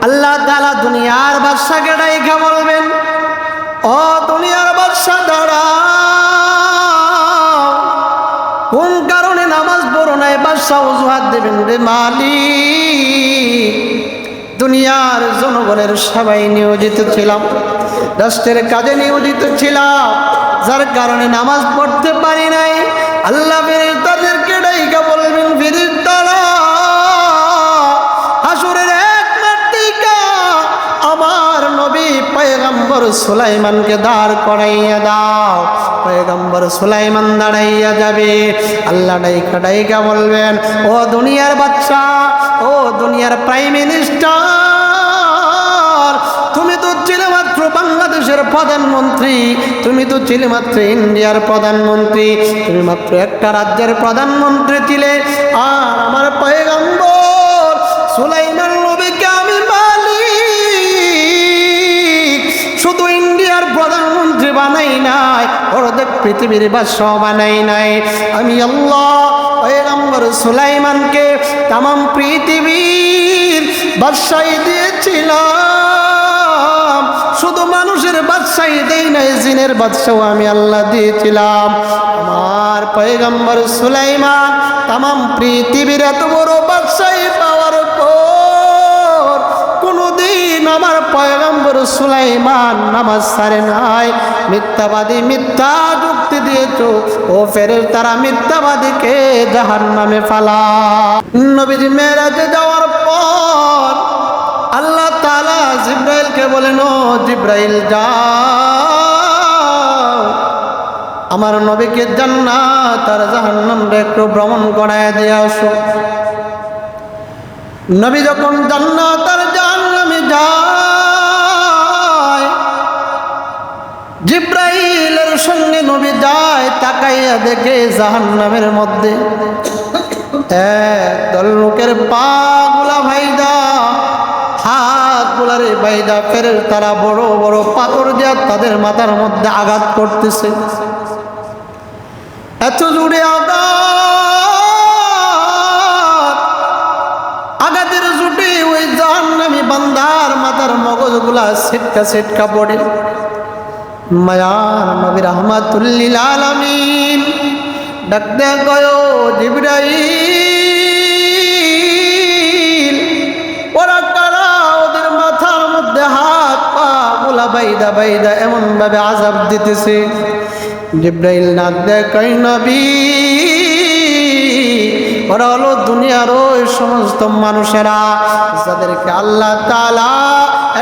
আল্লাহ তাআলা দুনিয়ার বাদশাকে ডাইকা বলবেন, ও দুনিয়ার বাদশা দাঁড়াও, কোন কারণে নামাজ পড়ো নাই? বাদশা অজুহাত দেবেন, রে মালিক, দুনিয়ার জনগণের সবাই নিয়োজিত ছিলাম, রাষ্ট্রের কাজে নিয়োজিত ছিলাম, যার কারণে নামাজ পড়তে পারি নাই। আল্লাহ ফেরেশতাদেরকে ডাইকা বলবেন, ফেরেশতারা, হাসরের এক মাটিকা আমার নবী পয়গম্বর সুলাইমানকে দাঁড় করাইয়া দাও। পয়গম্বর সুলাইমান দাঁড়াইয়া যাবে। আল্লাহ ডাইকা বলবেন, ও দুনিয়ার বাদশা, ও দুনিয়ার প্রাইম মিনিস্টার, তুমি তো ছিলে মাত্র বাংলাদেশের প্রধানমন্ত্রী, তুমি তো ছিলে মাত্র ইন্ডিয়ার প্রধানমন্ত্রী, তুমি মাত্র একটা রাজ্যের প্রধানমন্ত্রী ছিলে। আর আমার পয়গম্বর সুলাইমান নবীকে আমি মালিক শুধু ইন্ডিয়ার প্রধানমন্ত্রী বানাই নাই, অর্ধেক পৃথিবীর বাদশা বানাই নাই। আমি আল্লাহ পয়গম্বর সুলাইমানকে তামাম পৃথিবীর বাদশাহী দিয়েছিলাম, শুধু মানুষের বাদশাহী দেই নাই, জিনের বাদশাও আমি আল্লাহ দিয়েছিলাম। আমার পয়গম্বর সুলাইমান তামাম পৃথিবীর এত বড় বাদশাহী পাওয়ার পর কোনদিন আমার পয়গম্বর সুলাইমান নামাজ ছাড়ে নাই। মিথ্যাবাদী, মিথ্যা যুক্তি দিয়েছো, ও ফেরেশতারা মিথ্যাবাদীকে জাহান্নামে ফালা। নবীজি মেরাজে যাওয়ার পর আল্লাহ তাআলা জিব্রাইলকে বলেন, ও জিব্রাইল, যাও আমার নবীকে জান্নাত আর জাহান্নামে একটু ভ্রমণ করায় দিয়ে আসো। নবী যখন জান্নাত আর জাহান্নামে যায়, জিব্রাইলের সঙ্গে নবী যায়, তাকাইয়া দেখে জাহান্নামের মধ্যে একদল লোকের পা গুলা ভাইদা, হাত গুলারে বাইদা, ফেরেশতারা বড় বড় পাথর দিয়া তাদের মাথার মধ্যে আঘাত করতেছে। এত জোরে আঘাতের জুটে ওই জাহান্নামী বান্দার মাথার মগজগুলা ছিটকা ছিটকা পড়ে। মায়ার নবী রাহমাতুল লিল আলামিন ডাক দেয়া গো জিবরাইল, ওরা কারা? ওদের মাথার মধ্যে হাত পা গুলা বাইদা বাইদা এমন ভাবে আযাব দিতেছে। জিবরাইল ডাক দেয়া কই নবী, ওরা হলো দুনিয়ার ওই সমস্ত মানুষেরা যাদেরকে আল্লাহ তাআলা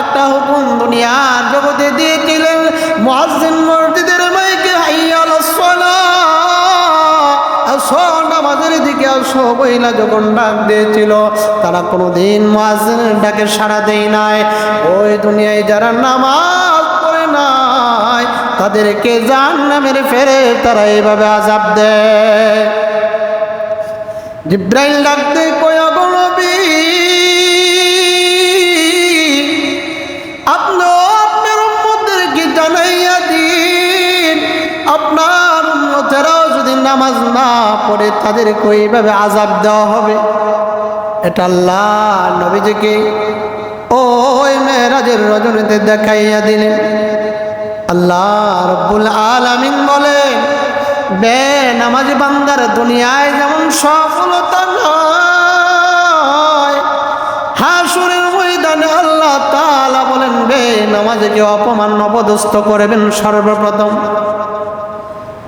একটা হুকুম দুনিয়ার জগতে দিয়েছিলেন, মুয়াজ্জিন মসজিদের মাইকে হাইয়া আলাস সালাহ, আসো নামাজের দিকে আসো বইলা যখন ডাক দিয়েছিল, তারা কোনোদিন মুয়াজ্জিনের ডাকে সাড়া দেয় নাই। ওই দুনিয়ায় যারা নামাজ পড়ে নাই তাদেরকে জাহান্নামের ফেরেশতারা এইভাবে আযাব দেয়। জিব্রাইল ডাকতে কয়, গো নবী, আপনার উম্মতদেরকে জানাইয়া দিন, আপনার উম্মতেরাও যদি নামাজ না পড়ে তাদেরকে এইভাবে আযাব দেওয়া হবে। এটা আল্লাহ নবীজিকে ওই মেরাজের রজনীতে দেখাইয়া দিলেন। আল্লাহ রাব্বুল আলামিন বলেন, বেনামাজি বান্দার দুনিয়ায় যেমন সফলতা নয়, হাসরের ময়দানে আল্লাহ তাআলা বলেন বেনামাজিকে অপমান অপদস্থ করবেন সর্বপ্রথম।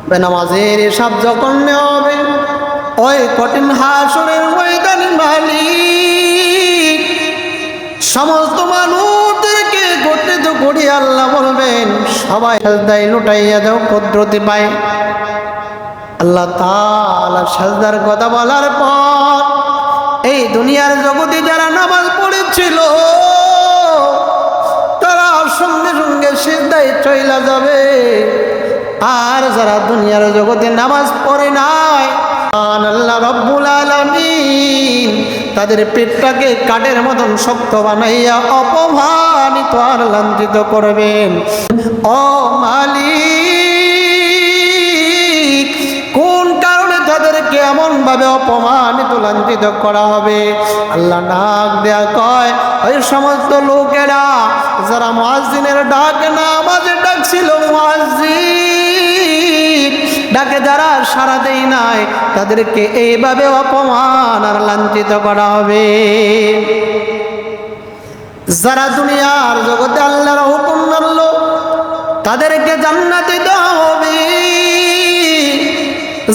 বেনামাজির হিসাব যখন নেওয়া হবে ওই কঠিন হাসরের ময়দানে মালিক সমস্ত মানুষদেরকে গঠিত করি আল্লাহ বলবেন, সবাই সাজদায় লুটাইয়া যাও, কুদরতি পায়। আল্লাহ তাআলা সাজদার কথা বলার পর এই দুনিয়ার জগতে যারা নামাজ পড়েছিল তারা সঙ্গে সঙ্গে সিজদায় চইলা যাবে, আর যারা দুনিয়ার জগতে নামাজ পড়ে নাই আল্লাহ রাব্বুল আলামিন তাদের পেটটাকে কাঠের মতন শক্ত বানাইয়া অপমানিত আর লাঞ্ছিত করবেন। ও মালিক, কোন কারণে তাদেরকে এমন ভাবে অপমানিত লাঞ্ছিত করা হবে। আল্লাহ ডাক দেয়া কয়, ওই সমস্ত লোকেরা যারা মুয়াজ্জিনের ডাকে নামাজে ডাকছিল, মুয়াজ্জিন ডাকে যারা সাড়া দেয় নাই, তাদেরকে এইভাবে অপমান আর লাঞ্ছিত করা হবে। যারা দুনিয়ার জগতে আল্লাহর হুকুম মানলো, তাদেরকে জান্নাতে দেওয়া হবে।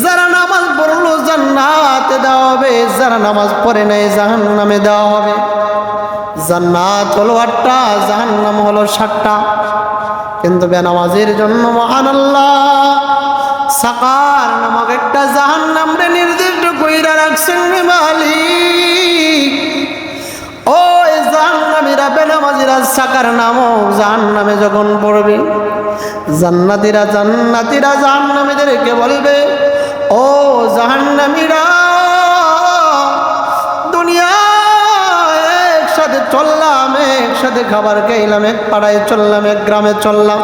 যারা নামাজ পড়লো, জান্নাতে দেওয়া হবে। যারা নামাজ পড়ে নাই, জাহান্নামে দেওয়া হবে। জান্নাত হলো 8টা, জাহান্নাম হলো 7টা। কিন্তু বেনামাজের জন্য মহান আল্লাহ সাকার নামক একটা জাহান্নাম রে নির্দিষ্ট কইরা রাখছেন রে মালিক। ওই জাহান্নামীরা বেনামাজিরা সাকার নামক জাহান্নামে যখন পড়বে, জান্নাতীরা জাহান্নামীদেরকে বলবে, ও জাহান্নামীরা, দুনিয়া একসাথে চললাম, একসাথে খাবার খাইলাম, এক পাড়ায় চললাম, এক গ্রামে চললাম,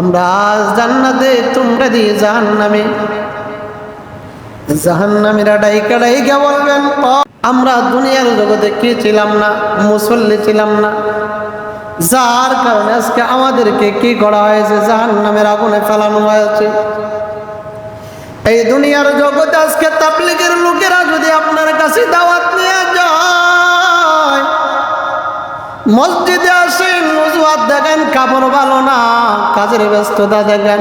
আমরা আজ জান্নাতে, তোমরা দিয়ে জাহান্নামে। জাহান্নামীরা ডাইকা ডাইকা বলবেন, আমরা দুনিয়ার জগতে কি ছিলাম না, মুসল্লি ছিলাম না, যার কারণে আজকে আমাদেরকে কি করা হয়েছে, জাহান্নামের আগুনে ফেলানো হয়েছে। এই দুনিয়ার জগতে আজকে তাবলীগের লোকেরা যদি আপনার কাছে দাওয়াত নিয়ে যায়, মসজিদে আসেন, ওযুহাত দেখেন, কাপড় ভালো না, কাজের ব্যস্ততা দেখেন,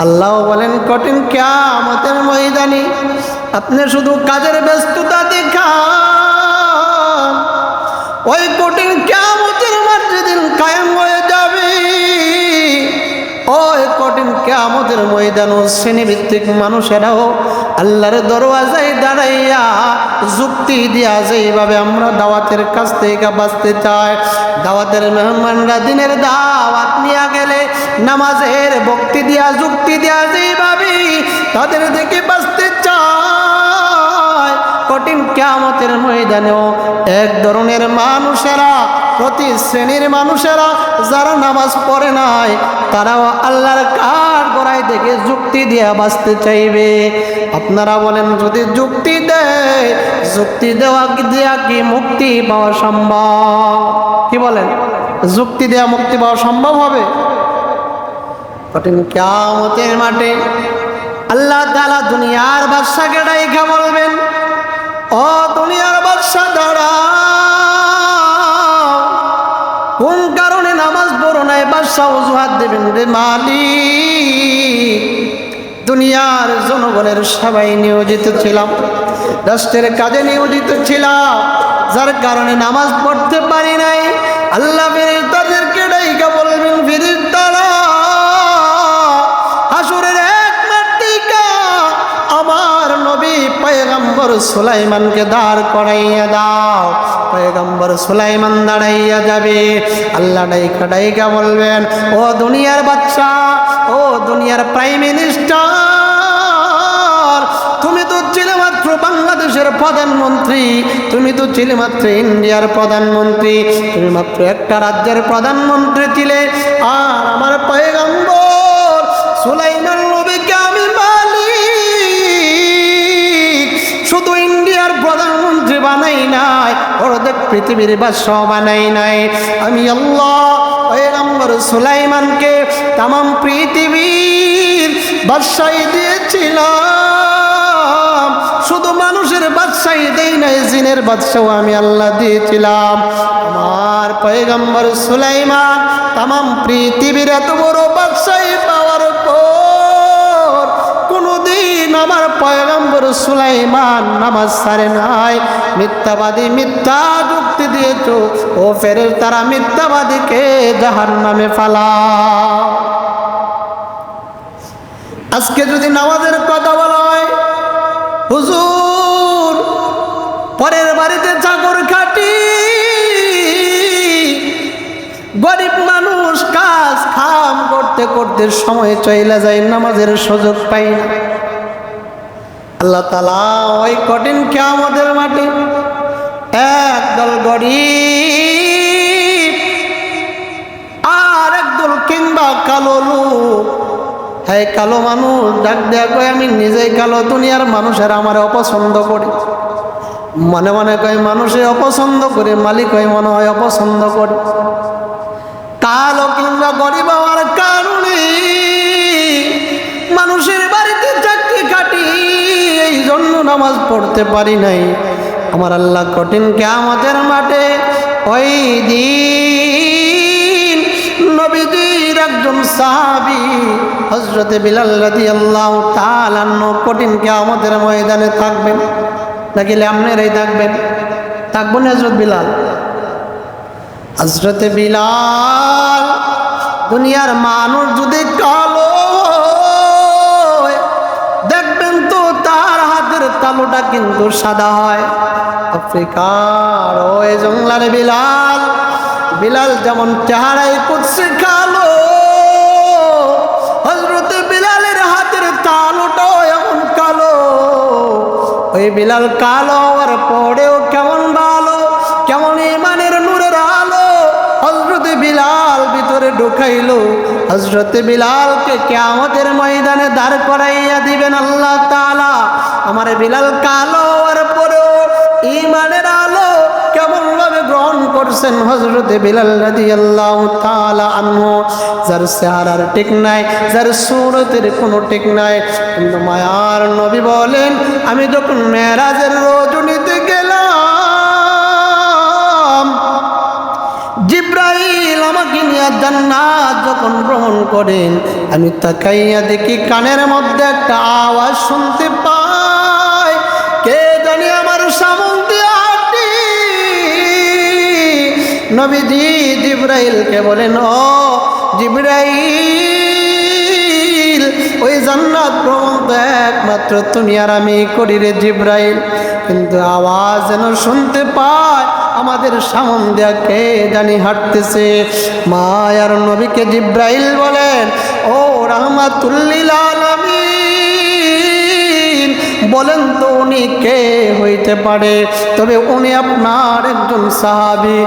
আল্লাহ বলেন কঠিন কিয়ামতের ময়দানে আপনি শুধু কাজের ব্যস্ততা দেখান, ওই কঠিন কিয়ামতের মাঠে যেদিন কায়েম হয়ে যাবে, ওই কঠিন কিয়ামতের ময়দানে শ্রেণীভিত্তিক মানুষেরাও আল্লাহর দরওয়াজায় দাঁড়াইয়া যুক্তি দিয়া, যেইভাবে আমরা দাওয়াতের কাছ থেকে বাঁচতে চাই, দাওয়াতের মেহমানরা দিনের দাওয়াত নিয়ে গেলে নামাজের ভক্তি দিয়া, যুক্তি দিয়া যেইভাবে তাদের থেকে বাঁচতে চায়, কঠিন কিয়ামতের ময়দানেও এক ধরনের মানুষেরা, প্রতি শ্রেণীর মানুষেরা যারা নামাজ পড়ে নাই, তারাও আল্লাহর কাঠ গড়াই থেকে যুক্তি দিয়া বাঁচতে চাইবে। আপনারা বলেন, যদি যুক্তি দেয়, যুক্তি দেওয়া দিয়া কি মুক্তি পাওয়া সম্ভব? কি বলেন, যুক্তি দেওয়া মুক্তি পাওয়া সম্ভব হবে? কঠিন কিয়ামতের মাঠে আল্লাহ তাআলা দুনিয়ার বাদশাকে ডাইকা বলবেন, ও দুনিয়ার বাদশা দাঁড়াও, কোন কারণে নামাজ পড়ো নাই? বাদশা অজুহাত দেবেন, রে মালিক, দুনিয়ার জনগণের সবাই নিয়োজিত ছিলাম, রাষ্ট্রের কাজে নিয়োজিত ছিলাম, যার কারণে নামাজ পড়তে পারি নাই। আল্লাহ ফেরেশতাদেরকে ডাইকা বলবেন, ফেরেশতারা, হাসরের এক মাটিকা আমার নবী পয়গম্বর সুলাইমানকে দাঁড় করাইয়া দাও। পয়গম্বর সুলাইমান দাঁড়াইয়া যাবে। আল্লাহ ডাইকা ডাইকা বলবেন, ও দুনিয়ার বাদশা, ও দুনিয়ার প্রাইম মিনিস্টার, তুমি তো ছিলে মাত্র বাংলাদেশের প্রধানমন্ত্রী, তুমি তো ছিলে মাত্র ইন্ডিয়ার প্রধানমন্ত্রী, তুমি মাত্র একটা রাজ্যের প্রধানমন্ত্রী ছিলে, আর আমার পয়গম্বর সুলাইমান নবীকে আমি মালিক শুধু ইন্ডিয়ার প্রধানমন্ত্রী বানাই নাই, অর্ধেক পৃথিবীর বাদশা বানাই নাই, আমি আল্লাহ পয়গম্বর সুলাইমানকে তামাম পৃথিবীর বাদশাহী দিয়েছিলাম। শুধু মানুষের বাদশাহী দেই নাই, জিনের বাদশাও আমি আল্লাহ দিয়েছিলাম। আমার পয়গম্বর সুলাইমান তামাম পৃথিবীর এত বড় বাদশাহী পাওয়ার পর কোনদিন আমার পয়গম্বর সুলাইমান নামাজ ছাড়ে নাই। মিথ্যাবাদী, মিথ্যা যুক্তি দিয়েছ, ও ফেরেশতারা মিথ্যাবাদীকে জাহান্নামে ফালাও। আজকে যদি নামাজের কথা বলা হয়, হুজুর পরের বাড়িতে চাকর খাটি, গরিব মানুষ কাজ কাম করতে করতে সময় চলে যায়, নামাজের সুযোগ পাই না। আল্লাহ তাআলা ওই কঠিন কিয়ামতের মাঠে একদল গরিব আর একদল কিংবা কালো লোক হ্যাঁ কালো মানুষ ডাক দেয়া কয় আমি নিজেই কালো, দুনিয়ার মানুষের আমার অপছন্দ করি। মনে মনে কয় মানুষে অপছন্দ করে, মালিক হয় মনে হয় অপছন্দ করে। কালো কিংবা গরিব হওয়ার কারণে মানুষের বাড়িতে চাকরি কাটি, এই জন্য নামাজ পড়তে পারি নাই। আমার আল্লাহ কঠিন কিয়ামতের মাঠে ওই দিন নবীজির একজন সাহাবী হযরতে বিলাল রাদিয়াল্লাহু তাআলা আনহু কঠিন কিয়ামতের ময়দানে থাকবেন। নাকি আপনারাই থাকবেন? থাকবেন হযরত বিলাল? হযরতে বিলাল দুনিয়ার মানুষ যদি কালো দেখবেন তো তার হাতের তালুটা কিন্তু সাদা হয়। আফ্রিকার ওই জঙ্গলার বিলাল, বিলাল যেমন চেহারায় কুৎসে কালো, হযরতে বিলালের হাতের তালুটাও এমন কালো। ওই বিলাল কালো হওয়ার পরেও কেমন ভালো, কেমন ইমানের নূরের আলো হযরতে বিলাল ভিতরে ঢুকাইলো। হযরতে বিলালকে কিয়ামতের ময়দানে দাঁড় করাইয়া দিবেন আল্লাহ তাআলা। আমার বিলাল কালো হওয়ার পরেও ইমানের আলো কেমন ভাবে গ্রহণ করছেন হযরতে বিলাল রাদিয়াল্লাহু তাআলা আনহু। যার চেহারার ঠিক নাই, যার সুরতের কোনো ঠিক নাই, কিন্তু মায়ার নবী বলেন আমি যখন মেরাজের রজনীতে গেলাম, জিব্রাইল আমাকে নিয়ে জান্নাত যখন ভ্রমণ করেন, আমি তাকাইয়া দেখি কানের মধ্যে একটা আওয়াজ শুনতে পাই, কে জানি আমার সামনে দিয়ে হাঁটি। নবীজি জিব্রাইলকে বলেন, ও জিব্রাইল, ওই জান্নাত ভ্রমণ তো একমাত্র তুমি আর আমি করি রে জিব্রাইল, কিন্তু আওয়াজ যেন শুনতে পায় আমাদের সামনে দিয়া কে জানি হাঁটতেছে। মায়ার নবীকে জিব্রাইল বলেন, ও রাহমাতুল লিল আলামিন, বলেন তো উনি কে হইতে পারে? তবে উনি আপনার একজন সাহাবী।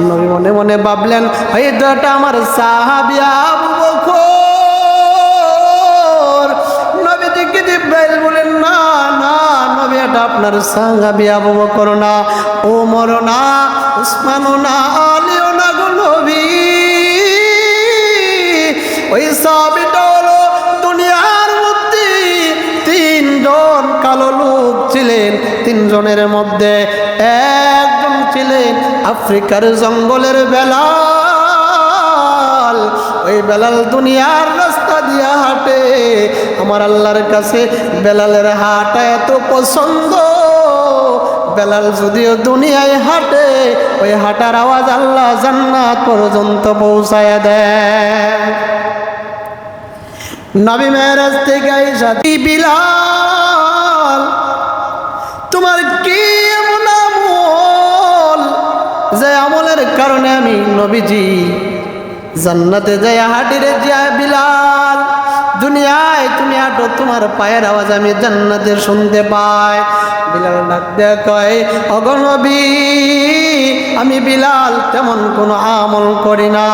নবী মনে মনে ভাবলেন হয়তো এটা আমার সাহাবী আবু বকর। নবীজিকে জিব্রাইল বলেন, না না নবী, এটা আপনার সাহাবী আবু বকর না, ওমর না, উসমানও না, আলীও না গো নবী। ওই সাহাবীটা হলো দুনিয়ার মধ্যে তিনজন কালো লোক ছিলেন, তিনজনের মধ্যে একজন ছিলেন আফ্রিকার জঙ্গলের বেলাল। ওই বেলাল দুনিয়ার রাস্তা দিয়া হাঁটে। আমার আল্লাহর কাছে বেলালের হাঁটা এত পছন্দ, বেলাল যদিও দুনিয়ায় হাঁটে, ওই হাঁটার আওয়াজ আল্লাহ জান্নাত পর্যন্ত পৌঁছায় দেয়। নবী মেরাজ থেকে আইসা, বিলাল তোমার কি এমন আমল যে আমলের কারণে আমি নবীজি জান্নাতে যাই হাঁটি রে? যায় বিলাল, দুনিয়ায় তুমি হাঁটো, তোমার পায়ের আওয়াজ আমি জান্নাতে শুনতে পাই। বিলাল ডাক দেয়া কয়, ওগো নবী, আমি বিলাল তেমন কোনো আমল করি না,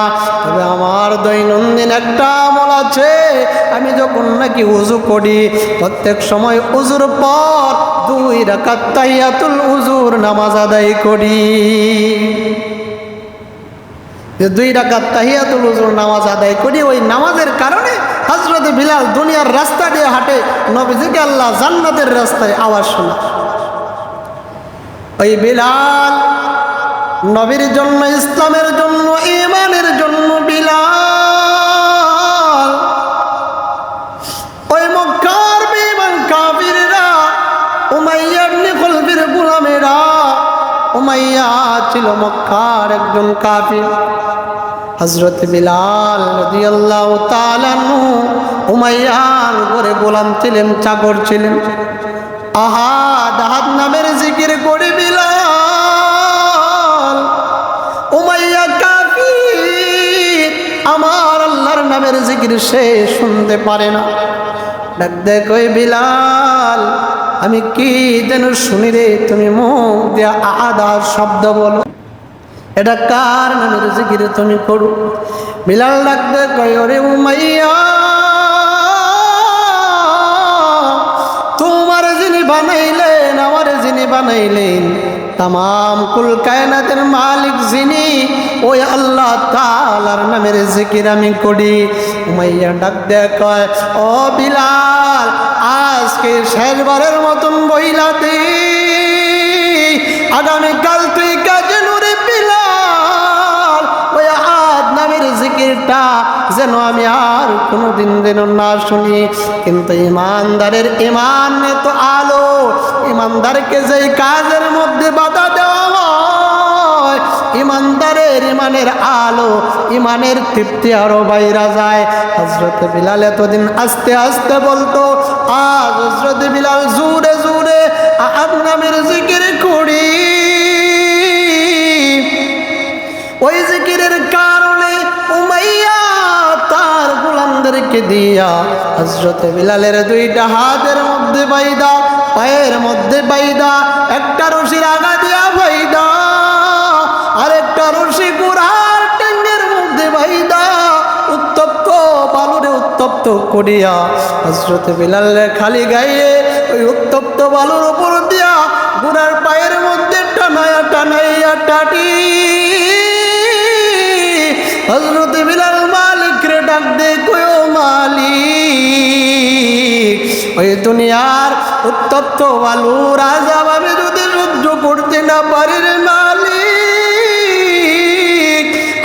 তবে আমার দৈনন্দিন একটা আমল আছে। আমি যখন নাকি উযু করি, প্রত্যেক সময় উযুর পর 2 রাকাত তাহিয়াতুল উযুর নামাজ আদায় করি। 2 রাকাত তাহিয়াতুল উযুর নামাজ আদায় করি। ওই নামাজের কারণে হযরত বিলাল দুনিয়ার রাস্তা দিয়ে হাঁটে, নবীজিকে আল্লাহ জান্নাতের রাস্তায় আওয়াজ শোনা। ওই বিলাল নবীর জন্য, ইসলামের জন্য, ঈমানের জন্য বিলাল ওই মক্কার বেঈমান কাফিররা, উমাইয়া ইবনে খালফের গোলামেরা, উমাইয়া ছিল মক্কার একজন কাফির। হযরত বিলাল রাদিয়াল্লাহু তাআলা আনহু উমাইয়ার ঘরে গোলাম ছিলেন, চাকর ছিলেন। আহাদ আহাদ নামের জিকির করে বিলাল, উমাইয়া কাফির, আমার আল্লাহর নামের জিকির সে শুনতে পারে না। ডাক দেখ, ওই বিলাল, আমি কি যেন শুনি রে, তুমি মুখ দিয়া আহাদ আহাদ শব্দ বলো, এটা কার নামের জিকির তুমি করো? বিলাল ডাক দেখ, ওরে উমাইয়া, বানাইলেন, আমার যিনি বানাইলেন, তামাম কুল কায়নাতের মালিক যিনি, ওই আল্লাহ তাআলার নামের জিকির আমি করি। উমাইয়া ডাক দেয়া কয়, ও বিলাল, আজকে শেষবারের মতন বইলা দে, আগামীকাল তুই কাজে নুরে বিলাল, ওই আহাদ নামের জিকিরটা যেন আমি আর কোনোদিন যেন না শুনি। কিন্তু ইমানদারের ইমান তো আলো, ইমানদারকে যেই কাজের মধ্যে বাধা দেওয়া হয়, ইমানদারের ইমানের আলো, ইমানের তৃপ্তি আরো বাইরা যায়। হযরত বিলাল এতদিন আস্তে আস্তে বলতো, আজ হযরত বিলাল জোরে জোরে আহাদ নামের জিকির করি। ওই জিকিরের কারণে উমাইয়া তার গোলামদেরকে দিয়া হযরত বিলালের দুইটা হাতের মধ্যে বাইদা, পায়ের মধ্যে বাইদা, একটা রশির আগা দিয়া বাইদা, আরেকটা রশি গোড়ার টেঙ্গের মধ্যে বাইদা, উত্তপ্ত বালুরে উত্তপ্ত করিয়া হযরত বিলালের খালি গায়ে ওই উত্তপ্ত বালুর উপর দিয়া গোড়ার পায়ের মধ্যে টানাইয়া টানাইয়া টাটি হযরত বিলাল মালিক রে ডাক দে, কয় ও মালিক, ওই দুনিয়ার উত্তপ্ত বালুর আযাব আমি যদি সহ্য করতে না পারি রে মালিক,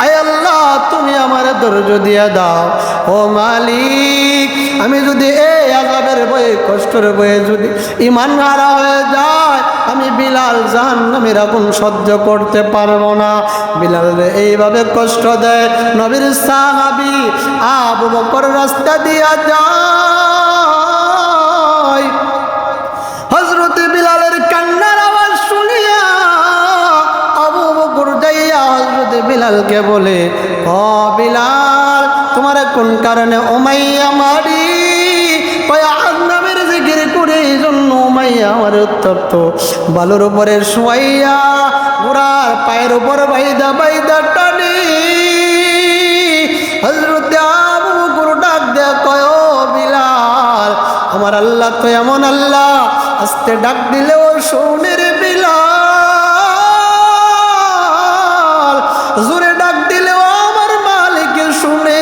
আয় আল্লাহ তুমি আমার ধৈর্য দিয়া দাও। ও মালিক, আমি যদি এই আযাবের ভয়ে, কষ্টের ভয়ে যদি ঈমান হারা হয়ে যায়, আমি বিলাল জাহান্নামের আগুন সহ্য করতে পারবো না। বিলাল এইভাবে কষ্ট দেয়। নবীর সাহাবী আবু বকর রাস্তা দিয়া যায়, হযরত বিলালের কান্নার আওয়াজ শুনিয়া আবু বকর যাইয়া হযরত বিলালকে বলে, ও বিলাল, তোমার কোন কারণে উমাইয়া মারি? কয় আহাদ নামের জিকির করে, এই জন্য উমাইয়া আমার উত্তপ্ত বালুর উপরে শুয়াইয়া গোড়ার পায়ের উপর বাইদা বাইদা টানি। হযরত আবু বকর ডাক দেয়া কয়, ও বিলাল, আমার আল্লাহ তো এমন আল্লাহ, আস্তে ডাক দিলেও শোনে রে বিলাল, জোরে ডাক দিলেও আমার মালিক শুনে।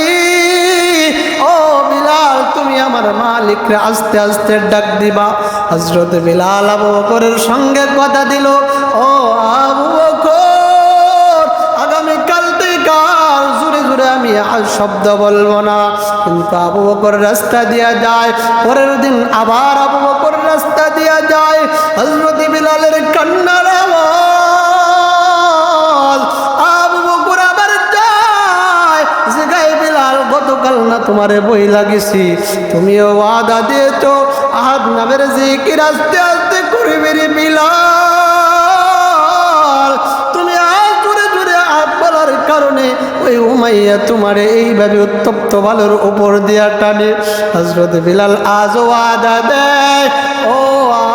ও বিলাল, তুমি আমার মালিককে আস্তে আস্তে ডাক দিবা। হযরত বিলাল আবু বকরের সঙ্গে কথা দিল, ও আবু বকর, আগামীকাল থেকে আর জোরে জোরে আমি আর শব্দ বলবো না। কিন্তু আবু বকর রাস্তা দিয়া যায়। পরের দিন আবার আবু বকর রাস্তা দিয়া যায়। হযরত বিলালের কান্নার আওয়াজ, আবু বকর আবার যায়, জিগায় বিলাল, গতকাল না তোমারে বই লাগিছি, তুমিও ওয়াদা দিয়েছো আহাদ নামের জিকির আস্তে আস্তে করবে রে বিলাল, তুমি আজ জোরে জোরে আহাদ বলার কারণে ওই উমাইয়া তোমারে এইভাবে উত্তপ্ত বালুর উপর দিয়া টানে। হযরত বিলাল আজ ওয়াদা দেয়, ও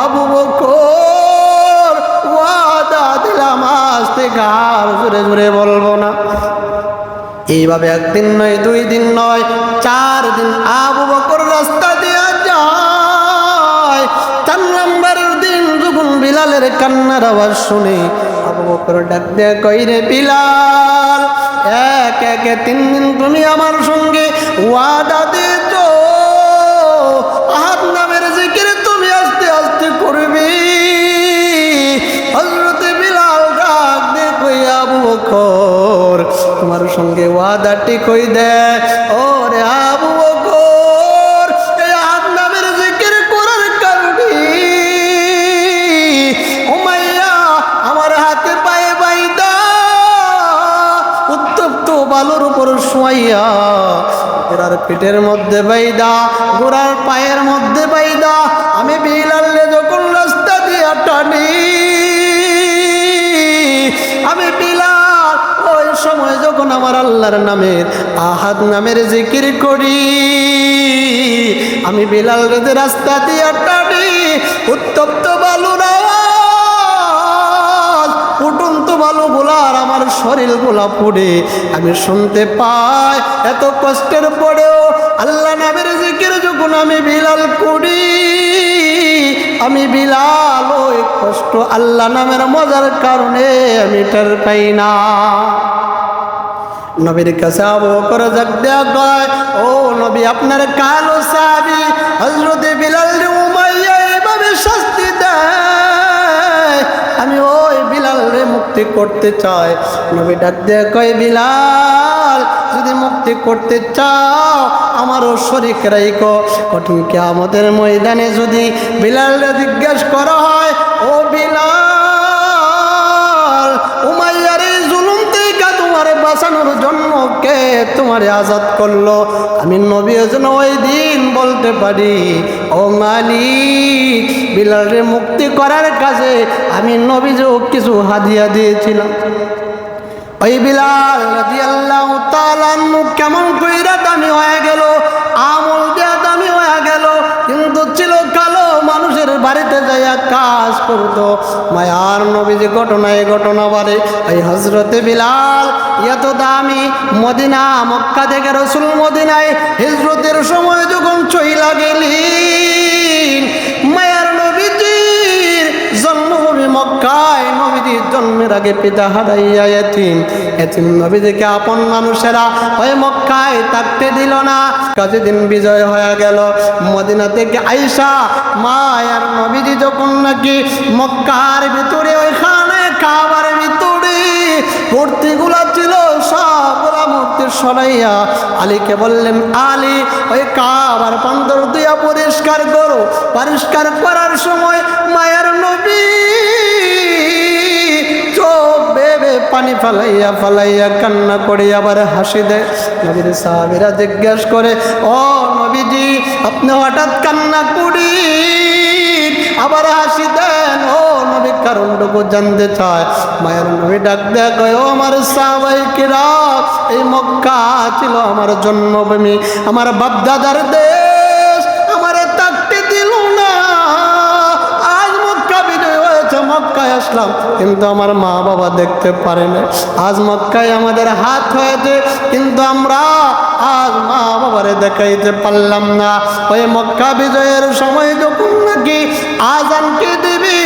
আবু বকর, ওয়াদা দিলাম আজ থেকে আর জোরে জোরে বলবো না। এইভাবে একদিন নয়, 2 দিন নয়, 4 দিন আবু বকর রাস্তা দিয়া যায়। 4 নম্বরের দিন যখন বিলালের কান্নার আওয়াজ শুনে আবু বকর ডাক দেয়া কয়, রে বিলাল, এক একে 3 দিন তুমি আমার সঙ্গে ওয়াদা দিয়েছো আহাদ নামের জিকির তুমি আস্তে আস্তে করবে। হযরত বিলাল ডাক দে কই, আবু বকর, তোমার সঙ্গে ওয়াদাটি কই দে। ও রে আবু বকর, এই আহাদ নামের জিকির করার কারণে উমাইয়া আমার হাতে পায়ে বাইদা উত্তপ্ত বালুর উপর শুয়াইয়া, গোড়ার পিঠের মধ্যে বাইদা, গোড়ার পায়ের মধ্যে বাইদা, আমি বিলালে যখন রাস্তা দিয়া টানি, আমি বিলাল ওই সময় যখন আমার আল্লাহর নামের আহাদ নামের জিকির করি, আমি বিলাল রে রাস্তা দিয়া টানি, উত্তপ্ত বালুর আওয়াজ, উঠন্ত বালু গোলার আমার শরীর গোলা পড়ে আমি শুনতে পাই। এত কষ্টের পরেও আল্লাহ নামের জিকির যখন আমি বিলাল করি, আমি বিলাল ওই কষ্ট আল্লাহ নামের মজার কারণে আমি টের পাই না। নবীর কাছে আবু বকর জাগ দেয়া কয়, ও নবী আপনার কালো সাহাবী হযরতে বিলাল উমাইয়া এভাবে শাস্তি দেয়, আমি ওই বিলালরে মুক্তি করতে চাই। নবী ডাক দেয়া কয়, বিলাল যদি মুক্তি করতে চাও আমারও শরীক রাইখো। কঠিন কিয়ামতের ময়দানে যদি বিলালরে জিজ্ঞাসা করা হয়, ও বিলাল উমাইয়ার এই জুলুম থেকে তোমারে বাঁচানোর জন্য কে তোমারে আজাদ করলো, আমি নবী যেন ওই দিন বলতে পারি, ও মালিক বিলালরে মুক্তি করার কাজে আমি নবীও কিছু হাদিয়া দিয়েছিলাম। ওই বিলাল রাদিয়াল্লাহু তাআলা আনহু কেমন কইরা দামি হয়ে গেল, আমল দিয়া দামি হয়ে গেল, কিন্তু ছিল কালো মানুষের বাড়িতে যাইয়া কাজ করতো। মায়ার নবীজি ঘটনা বারে ওই হযরতে বিলাল এত দামি, মদিনা মক্কা থেকে রাসূল মদিনায় হিজরতের সময় যখন চইলা গেলেন, মায়ার নবীজির জন্মভূমি মক্কায়, নবীজির জন্মের আগে পিতা হারাইয়া এতিম নবীজিকে আপন মানুষেরা ওই মক্কায় থাকতে দিল না। কাজে দিন বিজয় হয়ে গেল, মদিনা থেকে আইসা মায়ার নবীজি যখন নাকি মক্কার ভিতরে ওইখানে কাবার ভিতরে মূর্তিগুলা ছিল সবগুলা মূর্তি সরাইয়া আলীকে বললেন, আলী ওই কাবার পান্তর দিয়া পরিষ্কার করো। পরিষ্কার করার সময় মায়ার নবী চোখ বেবে পানি ফালাইয়া কান্না করে আবার হাসি দেয়। নবীর সাহাবীরা জিজ্ঞাসা করে, ও নবীজি আপনি হঠাৎ কান্না করি আবার হাসি দেন, ও নবী কারণটুকু জানতে চায়। মায়ের নবী ডাক দেয়া কয়, ও আমার সাহাবায়ে কিরাম, এই মক্কা ছিল আমার জন্মভূমি, আমার বাপদাদার দেশ, আমারে থাকতে দিল না। আজ মক্কা বিজয় হয়েছে, মক্কায় আসলাম, কিন্তু আমার মা বাবা দেখতে পারে না। আজ মক্কায় আমাদের হাত হয়েছে, কিন্তু আমরা আজ মা বাবারে দেখাইতে পারলাম না। ওই মক্কা বিজয়ের সময় যখন নাকি আজানকে দিবি,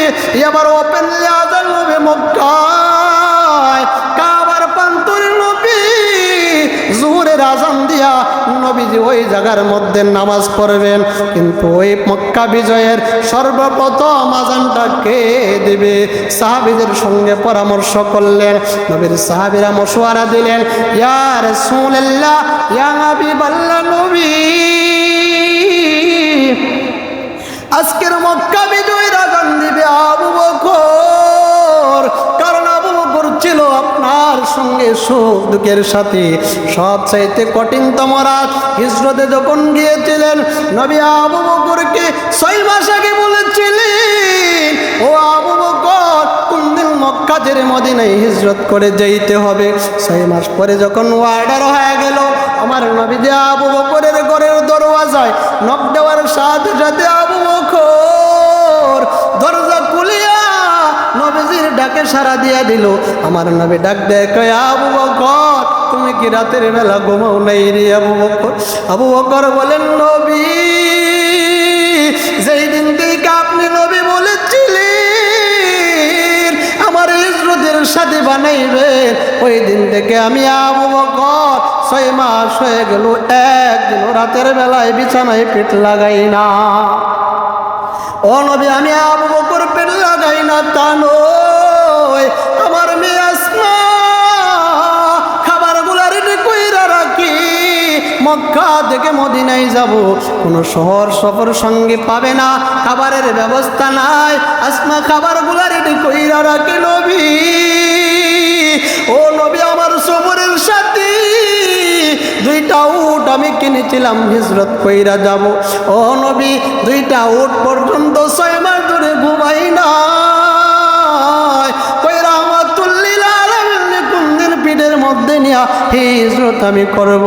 এবার ওপেনলি আজান হবে মক্কায়, কাবার প্রান্তরে নবী জোহরের আজান দিয়া নবীজি ওই জায়গার মধ্যে নামাজ পড়বেন, কিন্তু ওই মক্কা বিজয়ের সর্বপ্রথম আজানটা কে দিবে? সাহাবীদের সঙ্গে পরামর্শ করলেন। নবীর সাহাবীরা মশওয়ারা দিলেন, ইয়া রাসূলুল্লাহ, ইয়া হাবিবাল্লাহ নবী, আজকের মক্কা বিজয়ের আজান দিবে আবু বকর, কারণ আবু বকর ছিল আপনার সঙ্গে সুখ দুঃখের সাথে। সবচাইতে কঠিনতম রাত হিজরতে যখন গিয়েছিলেন, নবী আবু বকরকে 6 মাস আগে বলেছিলেন, ও আবু বকর কোনদিন মক্কা ছেড়ে মদিনায় হিজরত করে যেতে হবে। 6 মাস পরে যখন অর্ডার হয়ে গেল, আমার নবী যে আবু বকরের ঘরের দরওয়াজায় নক দেওয়ার সাথে সাথে আবু বকর দরজা খুলিয়া নবীজির ডাকে সাড়া দিয়া দিল। আমার নবী ডাক দেয়, কয় আবু বকর তুমি কি রাতের বেলা ঘুমাও নাই রে আবু বকর? আবু বকর বলেন, নবী যেই দিন থেকে আপনি নবী বলেছিলেন আমার হিজরতের সাথী বানাইবেন, ওই দিন থেকে আমি আবু বকর 6 মাস হয়ে গেল একদিন রাতের বেলায় বিছানায় পেট লাগাই না। ও নবী আমি আবু বকর পেট লাগাই না তা নয়, আমার মেয়ে আসমা খাবারগুলা রেডি কইরা রাখি, মক্কা থেকে মদিনায় যাব, কোনো শহর সফর সঙ্গে পাবে না, খাবারের ব্যবস্থা নাই, আসমা খাবারগুলা রেডি কইরা রাখি নবী। ও নবী আমার সফরের সাথী 2টা উট আমি কিনেছিলাম হিজরত কইরা যাব। ও নবী 2টা উট পর্যন্ত 6 মাস ধরে ঘুমাই না, কইরা আমার তুল্লিল আলামিন কোনদিন পিঠের মধ্যে নিয়া হিজরত আমি করব।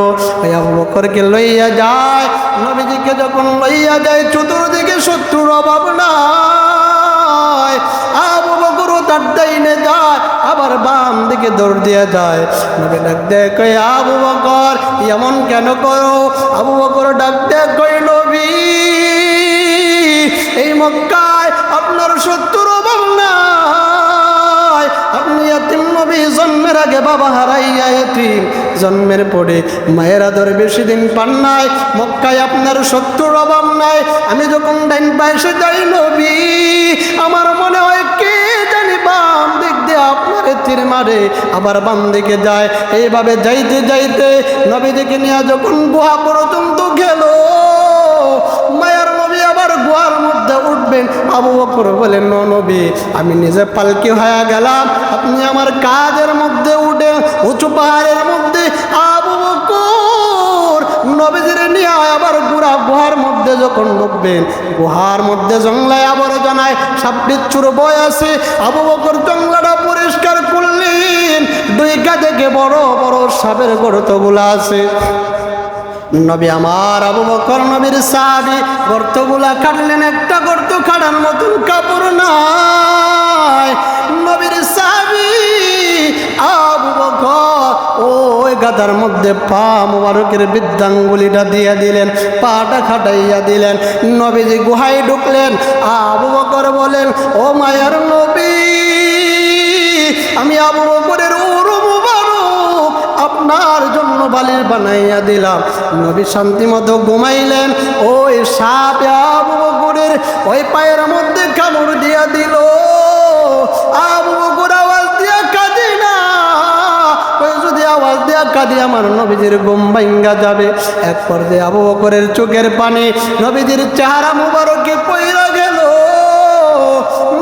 আবু বকরকে লইয়া যায়, নবীজিকে যখন লইয়া যায় চতুর্দিকে শত্রুর অভাব নাই। আবু বকর তার ডাইনে যায়, আবার বাম দিকে দৌড় দিয়া যায়। নবী ডাক দেয়, কই আবু বকর এমন কেন করো? আবু বকর ডাক দেয়, কই নবী এই মক্কায় এতিম নবী জন্মের আগে বাবা হারাইয়া এতিম, জন্মের পরে মায়ের আদর বেশি দিন পান নাই। মক্কায় আপনার শত্রুর অভাব নাই। আমি যখন ডাইন পাশে যাই নবী, আমার মনে হয় কে জানি বাম দিক দিয়ে আপনার তীর মারে, আবার বাম দিকে যায়। এইভাবে যাইতে যাইতে নবীজিকে নিয়ে যখন গুহা পর্যন্ত গেল, মায়ার নবী আবার গুহার মধ্যে উঠবেন। আবু বকর বলেন, নবী আমি নিজে পালকি হয়ে গেলাম, আপনি আমার কাজের মধ্যে উঠেন উঁচু পাহাড়ের মধ্যে। আবু বকর নবীজির নিয়ে আবার গুহার মধ্যে যখন ঢুকবেন, গুহার মধ্যে জংলায় আবার জানায় সাপ বিচ্ছুর বয় আছে। আবু বকর জংলাটা পরিষ্কার করলেন, দুই কাঁধে বড় বড় সাপের গর্তগুলা আছে। নবী আমার আবু বকর নবীর সাহাবী গর্তগুলা কাটলেন, একটা গর্ত কাটার মতন কাপড় নাই। নবীর সাহাবী আবু বকর ওই গাদার মধ্যে পা মুবারকের বৃদ্ধাঙ্গুলিটা দিয়ে দিলেন, পাটা খাটাইয়া দিলেন। নবীজি গুহায় ঢুকলেন। আবু বকর বলেন, ও মায়ার নবী, আমি আবু বকরের আপনার জন্য বালির বানাইয়া দিলাম। নবী শান্তি মতো ঘুমাইলেন। ওই সাপ আবু বকরের ওই পায়ের মধ্যে কামড় দিয়া দিল। আবু বকর আওয়াজ দিয়া কাঁদে না, ওই যদি আওয়াজ দিয়া কাঁদি আমার নবীজির ঘুম ভাঙ্গা যাবে। এক পর্যায়ে আবু বকরের চোখের পানি নবীজির চেহারা মুবারকে পইরা গেল,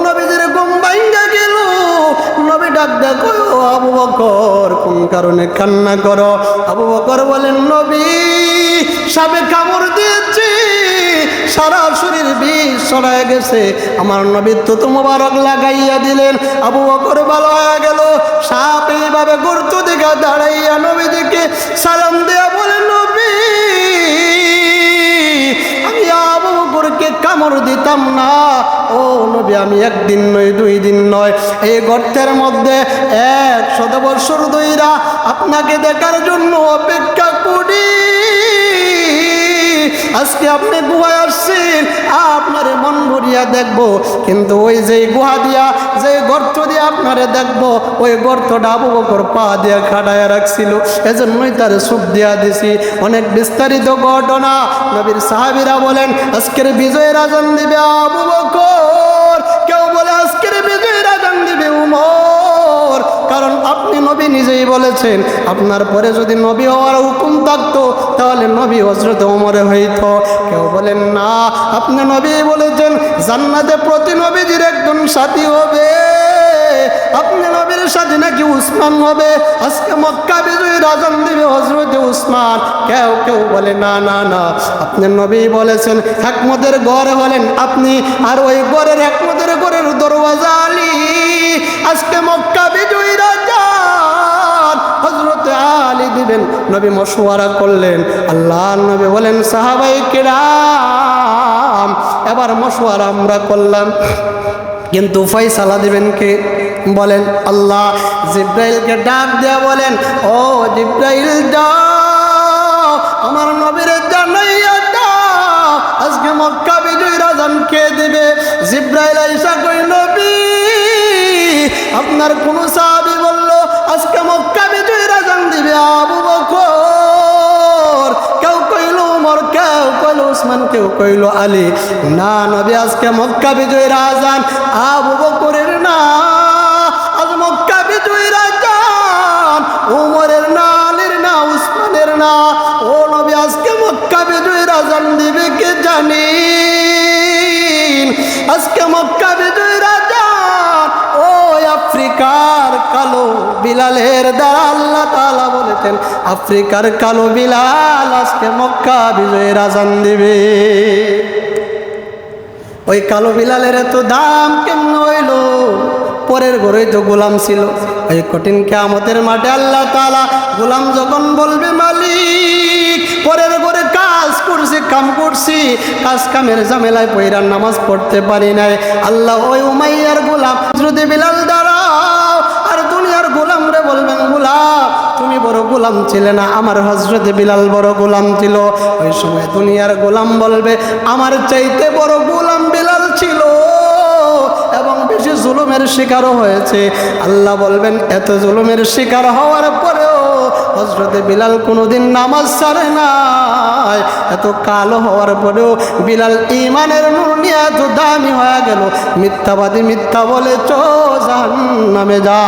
নবীজির ঘুম ভাঙ্গা গেল। নবী ডাক দেখো, আবু বকর কোন কারণে কান্না করো? আবু বকর বলেন, নবী সাপে কামড় দিয়েছে, সারা শরীর বিষ ছড়ায় গেছে, আমার নবী তো মোবারক লাগাইয়া দিলেন। আবু বকর ভালো হয়ে গেল। সাপ এইভাবে গর্ত দিকে দাঁড়াইয়া নবীজিকে সালাম দেয়া বলেন, নবী আমি আবু বকরকে কামড় দিতাম না। ও নবী আমি একদিন নয়, 2 দিন নয়, এই গর্তের মধ্যে 100 বছর ধইরা আপনাকে দেখার জন্য অপেক্ষা করি। আজকে আপনি গুহায় আসছেন, আপনারে মন ভরিয়া দেখবো, কিন্তু ওই যে গুহা দিয়া যে গর্ত দিয়ে আপনারে দেখবো, ওই গর্তটা আবু বকর পা দিয়া খাটাইয়া রাখছিল, এজন্যই তার সুখ দিয়া দিছি। অনেক বিস্তারিত ঘটনা। নবীর সাহাবীরা বলেন আজকের বিজয়ের আজান দিবে আবু বকর, কেউ বলে আজকের বিজয়ের আজান দিবে উমর, কারণ আপনি নবী নিজেই বলেছেন আপনার পরে যদি নবী হওয়ার হুকুম থাকতো তাহলে নবী হযরত ওমরে হইত। কেউ বলেন না, আপনি নবী বলেছেন জান্নাতে প্রতি নবীজির একজন সাথী হবে, আপনি নবীর সাথে নাকি উসমান হবে। আজকে মক্কা বিজয়ীর আজান দিবে হযরত উসমান। কেউ কেউ বলে না না না, আপনি নবী বলেছেন একমতের ঘর হলেন আপনি, আর ওই ঘরের একমতের ঘরের দরওয়াজা আলী। আজকে মক্কা বিজয়ীর আজান হযরত আলী দিবেন। নবী মশওয়ারা করলেন। আল্লাহর নবী বলেন সাহাবায়ে কেরাম এবার মশওয়ারা আমরা করলাম, কিন্তু ফয়সালা দিবেন কে? বলেন আল্লাহ। জিব্রাইলকে ডাক দেয়া বলেন, ও জিব্রাইল যাও আমার নবীর জানাইয়া দাও আজকে মক্কা বিজয়ীর আজান কে দিবে। জিব্রাইল আইসা কই, নবী আপনার কোন সাহাবী বলল আজকে মক্কা বিজয়ীর আজান দিবে আবু বকর, কেউ কইল ওমর, কেউ কইল উসমান, কেউ কইল আলী। না নবী আজকে মক্কা বিজয়ীর আজান আবু বকরের না, আজ মক্কা বিজয়ীর আজান ওমরের না, আলীর না, উসমানের না। ও নবী আজকে মক্কা বিজয়ীর আজান দিবে কে জানি? আজকে মক্কা বিজয়ীর আজান ওই আফ্রিকার কালো বিলালের দ্বারা আল্লাহ তাআলা বলেছেন আফ্রিকার কালো বিলাল আজকে মক্কা বিজয়ীর আজান দিবে। ওই কালো বিলালের এত দাম কেমন হইল? পরের ঘরে তো গোলাম ছিল। এই কঠিন কিয়ামতের মাঠে আল্লাহ তাআলা গোলাম যখন বলবে মালিক পরের ঘরে কাজ করছি, কাম করছি, কাজ কামের ঝামেলায় পয়রা নামাজ পড়তে পারি নাই, আল্লাহ ওই উমাইয়ার গোলাম যদি বিলাল দাঁড়াও আর দুনিয়ার গোলাম রে বলবেন গোলাম তুমি বড় গোলাম ছিলে না, আমার হযরতে বিলাল বড় গোলাম ছিল। ওই সময় দুনিয়ার গোলাম বলবে আমার চাইতে বড় গোলাম বিলাল ছিল, এবং বেশি জুলুমের শিকারও হয়েছে। আল্লাহ বলবেন এত জুলুমের শিকার হওয়ার পরেও হযরতে বিলাল কোনোদিন নামাজ ছাড়ে নাই। এত কালো হওয়ার পরেও বিলাল ঈমানের নূর নিয়ে এত দামি হয়ে গেল। মিথ্যাবাদী মিথ্যা বলে চো জাহান্নামে যা।